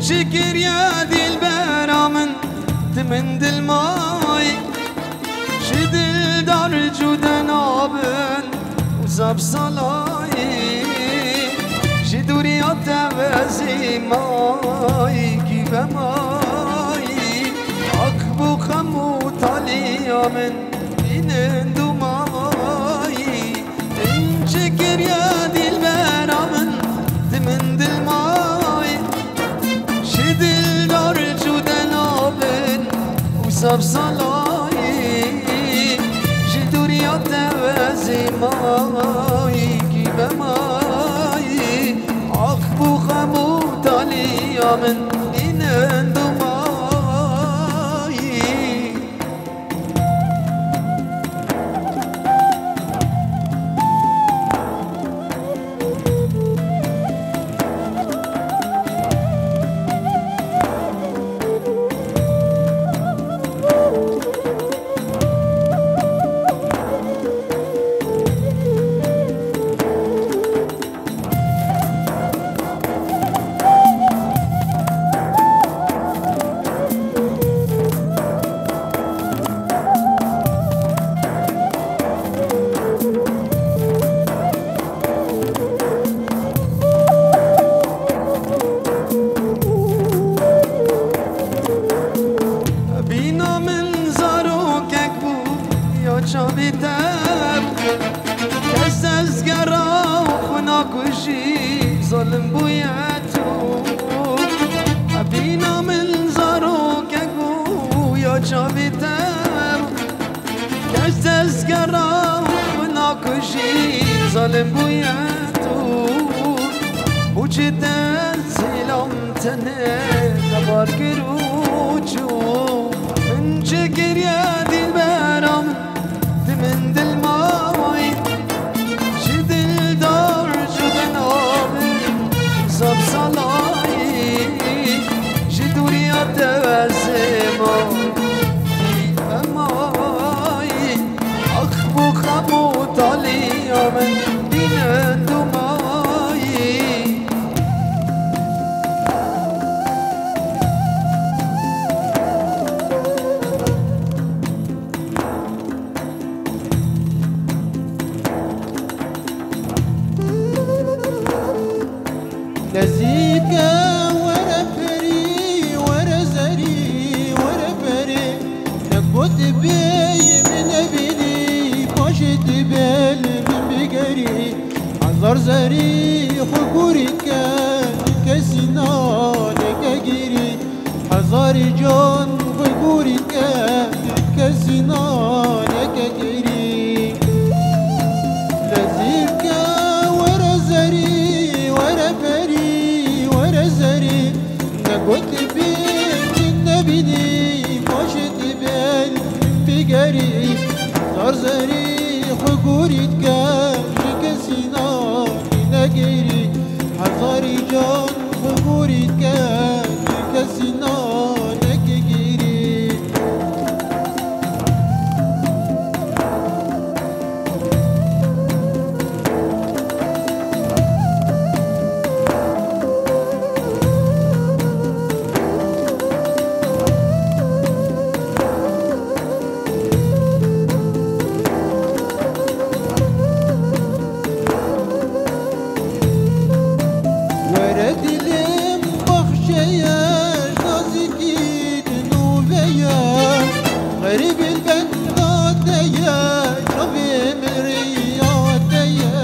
شكر يا دي البرا من الماي شدل درج ودنابن وزاب صلاي شدوري أتوازي ماي كيف ماي أكبو خمو طاليا من إنندو ماي إن شكر يا دي البرا من الماي شدل درج ودنابن وزاب صلاي شدوري أتوازي ماي كيف ماي أخبو خمو طاليا من إنندو ماي ظلم بوياتو أبينا من زاروك أقو يا جابتم كستس قرام وناكوشي ظلم بوياتو وجدت سلام تنه دبار كروجو من شكر يا دي البرام من دل ماي شدل دار زاب صلاي جدوري أتوازيما أماي أخبو خمو طاليا من بينندو ماي نزيكا ورا فري ورا زري ورا فري نقود بي من بني بوشت بال من بقري عذر زري خكوريكا كسنا نكاجري حذر جون خكوريكا كسنا نكاجري نزيكا ورا زري ورا فري زري نقود بين نبيني موشت بين بقري صار زري خقوري تكاش كسينا نقيري حصاري جان خقوري تكاش كسينا نقيري dilim bahçeye naziki nuveye garip ben dadeye şabim riyadeye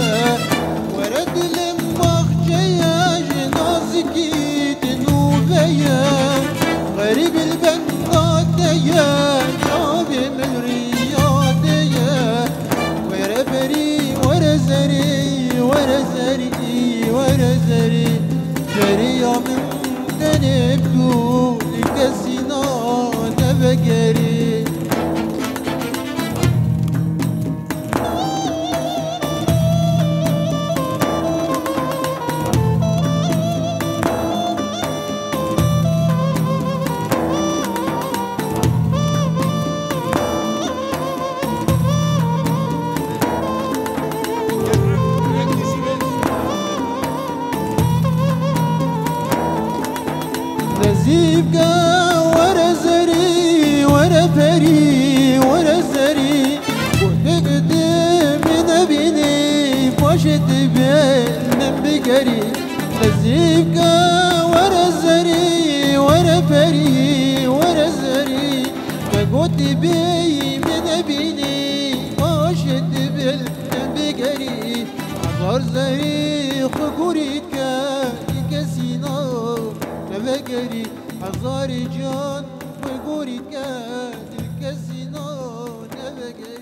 vere dilim bahçeye naziki nuveye garip ben dadeye şabim riyadeye vere beri vere zeri vere zeri vere zeri جريا من تنبتو لكسنا نبقري باشد من بقري نزيبك ورا زري ورا فري ورا زري فقلت بي من بيني باشد من بقري عذار زري خقوريك كسينا نبقري عذار جان خقوريك كسينا نبقري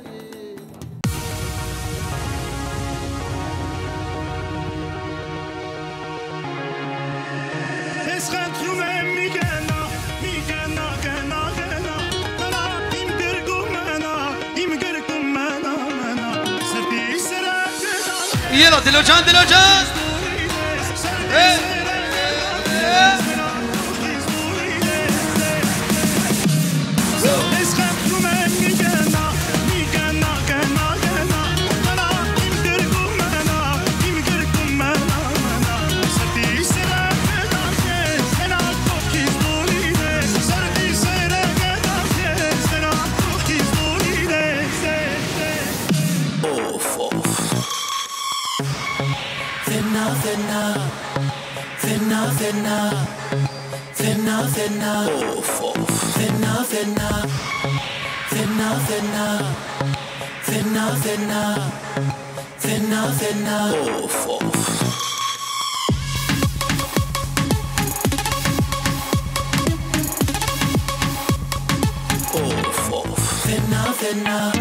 يلا دلوجان دلوجان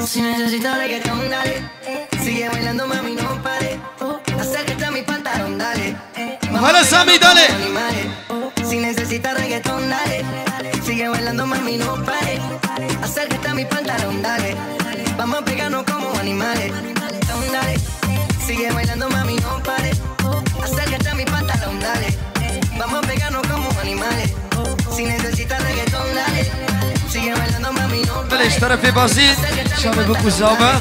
Si necesitas reggaetón, dale. Sigue bailando, mami, no pare. Acércate a mi pantalón, dale. Ojalá, Sammy, dale. Si necesitas reggaetón, dale. Sigue bailando, mami, no pare. Acércate a mi pantalón, dale. Vamos a pegarnos como animales. Dale. Sigue bailando, mami, no pare. Acércate a mi pantalón, dale. Vamos a pegarnos como animales. Si necesitas reggaetón, dale. Sigue bailando, mami, no pare. بلش طرف بازی شامل بکو زامه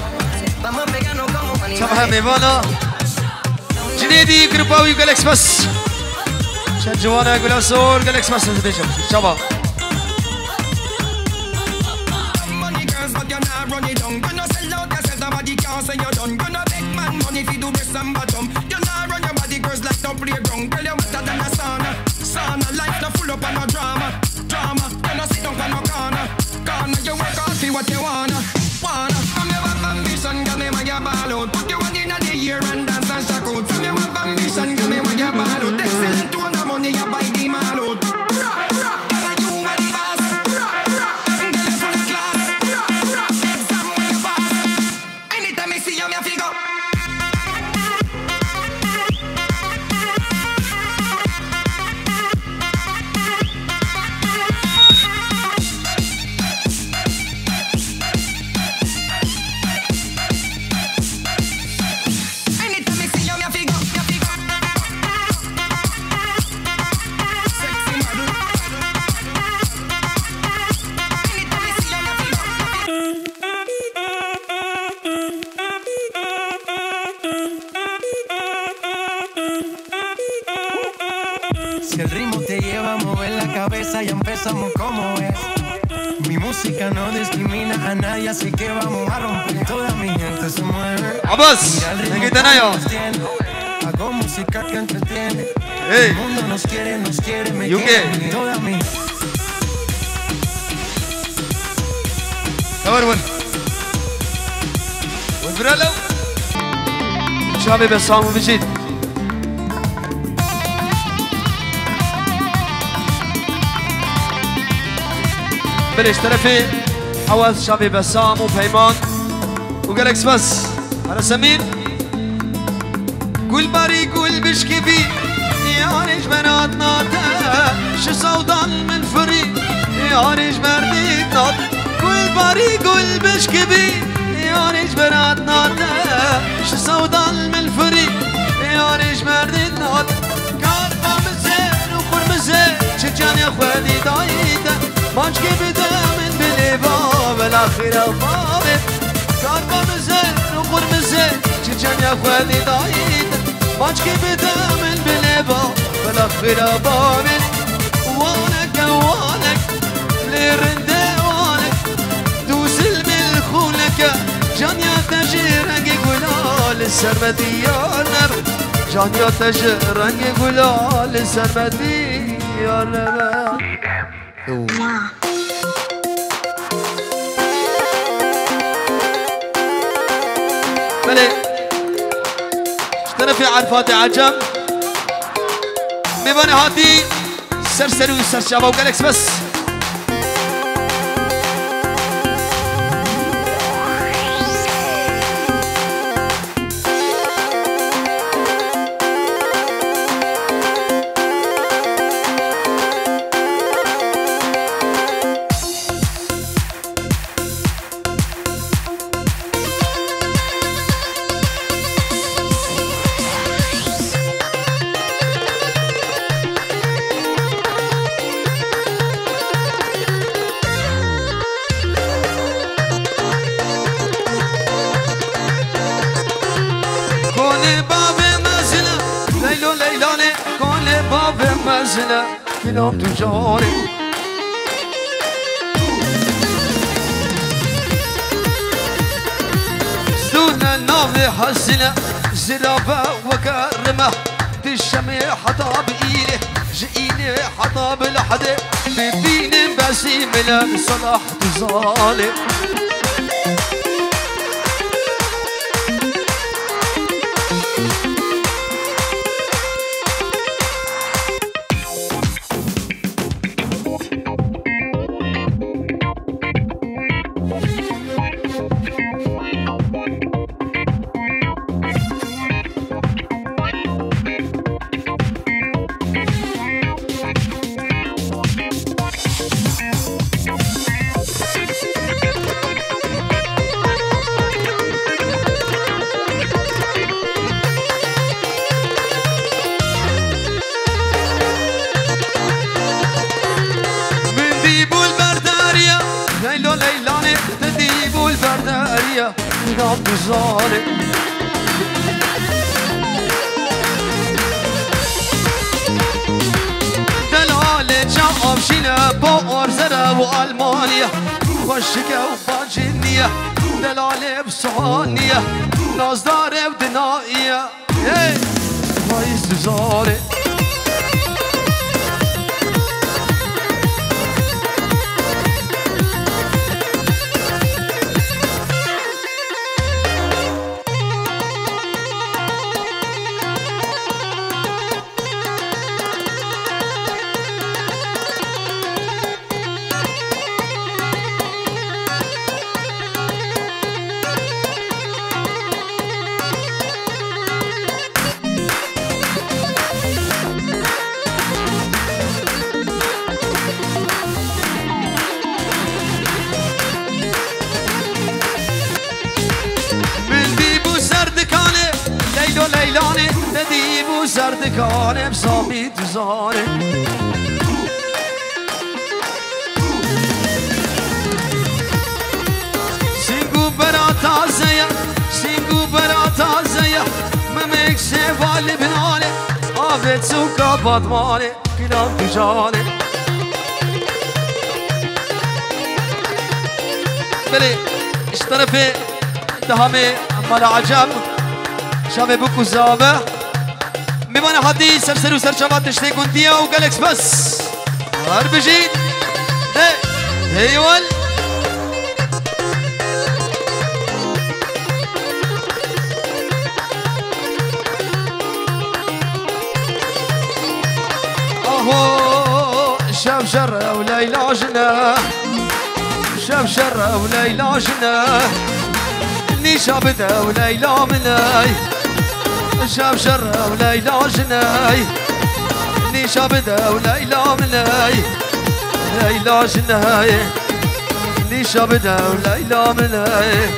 Vamos a pegarnos como animales. شامل میوانا جنیدی گروپاوی گلکس بس شد جوانا گلاسور گلکس بس بيجم شباب Money girls, but you're not running down. You know sell out yourself, nobody can say you're done. You know big man money if you do breast and bottom. You not run your body, girls like no playground. Girl, you're better than a sauna. Sauna life not full up on no drama. Drama, you know sit down on no corner. Corner, you work hard for what you wanna. From your have ambition, girl, me want your ball out. Put you one in the year and dance and shock out. From your have ambition, girl, me want your ball out. Excellent to the money, you buy the mall out. Si el ritmo te lleva a mover la cabeza, ya empezamos como es. Mi música no discrimina a nadie, así que vamos a romper. Toda mi gente se mueve. عباس نجيت انا يا Hago música que entretiene. Hey. El mundo nos quiere, me You quiere. get. Toda mi تمام وبرالو شابي بسام وبجيت بلش طرفي حواس شابي بسام وبيمان وجالكس بس انا سمير قول باري قول بشكي بي يا ريش بناتنا شو صودا من فريق يا ريش برديتنا قول باري قول بشكي بي يا ريش بناتنا شو صودا من فريق يا ريش برديتنا كارما مزين وقرمزين شجان يا خوادي دايدا مانشكي بدا من بليبا بالاخير بابت كارما مزين وقرمزين شجان يا خوادي دايدا مانشكي بدا من بليبا بالاخير بابت وانك وانك لرنده وانك دوس الملخونك جان يا تجيرك قلال سرمدی یارم جانیاتش رنگ گلال سرمدی یارم بله اشترفي عرفات عجم میبانه هاتی سرسرو سرشابه و گلکس بس مزنه كلام تجاري سونا نافي حسنه زرافه وكرمه تشمي حطا بايده جئيني حطا بالحده بديني بسيمله صلاح تزالي نام بزاره دلال جا آبشینه با ارزره و آلمانیه خوشگه و با جنیه دلال بسوانیه نازداره و دنائیه وایز بزاره لیلانه ندیب و زردکانه بسامی دوزانه سینگو برا تازه سینگو برا تازه ممک سوالی بناله آفت سوکا بادمانه کلام تجانه بله اشترفه دهمه مال عجب شابه بوكو زابه میمانه حدی سرسر و سرچوات تشتی کنتیه و گلکس بس هر بجید هیوال آهو شب شر و لیلا جنه شب شر و لیلا جنه نيشا بدا وليلى مناي شاب شرة وليلى جناي نيشا بدا وليلى مناي ليلى جناي نيشا بدا وليلى مناي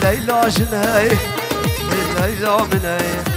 ليلى جناي ليلى مناي